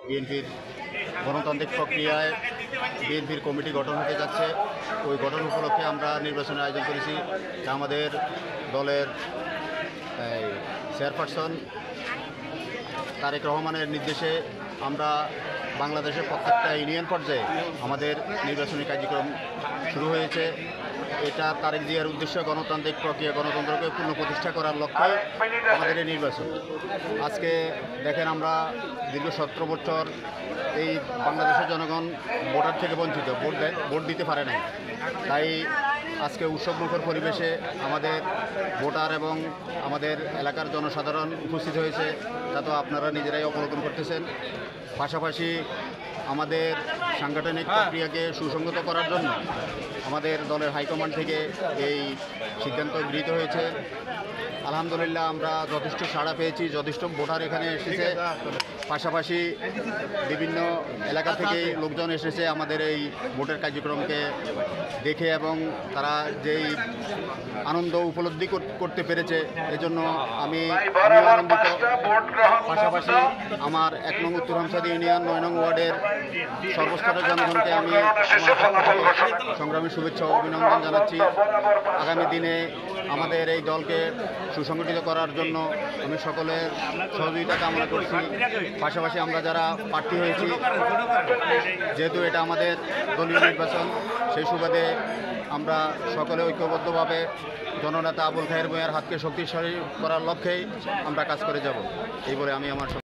বিএনপির গণতান্ত্রিক প্রক্রিয়ায় বিএনপির কমিটি গঠন হতে যাচ্ছে। ওই গঠন উপলক্ষে আমরা নির্বাচনের আয়োজন করেছি। যা আমাদের দলের চেয়ারপারসন তারেক রহমানের নির্দেশে আমরা বাংলাদেশের প্রত্যেকটা ইউনিয়ন পর্যায়ে আমাদের নির্বাচনী কার্যক্রম শুরু হয়েছে। এটা তারেক জিয়ার উদ্দেশ্য গণতান্ত্রিক প্রক্রিয়া, গণতন্ত্রকে পূর্ণ প্রতিষ্ঠা করার লক্ষ্যে আমাদের এই নির্বাচন। আজকে দেখেন, আমরা দীর্ঘ 17 বছর এই বাংলাদেশের জনগণ ভোটার থেকে বঞ্চিত, ভোট দিতে পারে নাই। তাই আজকে উৎসবমুখর পরিবেশে আমাদের ভোটার এবং আমাদের এলাকার জনসাধারণ উপস্থিত হয়েছে, তা তো আপনারা নিজেরাই অবলোকন করতেছেন। পাশাপাশি আমাদের সাংগঠনিক প্রক্রিয়াকে সুসংগত করার জন্য আমাদের দলের হাইকমান্ড থেকে এই সিদ্ধান্ত গৃহীত হয়েছে। আলহামদুলিল্লাহ, আমরা যথেষ্ট সাড়া পেয়েছি, যথেষ্ট ভোটার এখানে এসেছে। পাশাপাশি বিভিন্ন এলাকা থেকে লোকজন এসেছে আমাদের এই ভোটের কার্যক্রমকে দেখে, এবং তারা যেই আনন্দ উপলব্ধি করতে পেরেছে এজন্য আমি আনন্দিত। পাশাপাশি আমার 1 নং উত্তর হামসাদি ইউনিয়ন 9 নং ওয়ার্ডের সর্বস্তরের জনগণকে আমি সংগ্রামী শুভেচ্ছা ও অভিনন্দন জানাচ্ছি। আগামী দিনে আমাদের এই দলকে সুসংগঠিত করার জন্য আমি সকলের সহযোগিতা কামনা করছি। পাশাপাশি আমরা যারা প্রার্থী হয়েছি, যেহেতু এটা আমাদের দলীয় নির্বাচন, সেই সুবাদে আমরা সকলে ঐক্যবদ্ধভাবে জননেতা আবুল খায়ের ভূঁইয়ার হাতকে শক্তিশালী করার লক্ষ্যেই আমরা কাজ করে যাব, এই বলে আমি আমার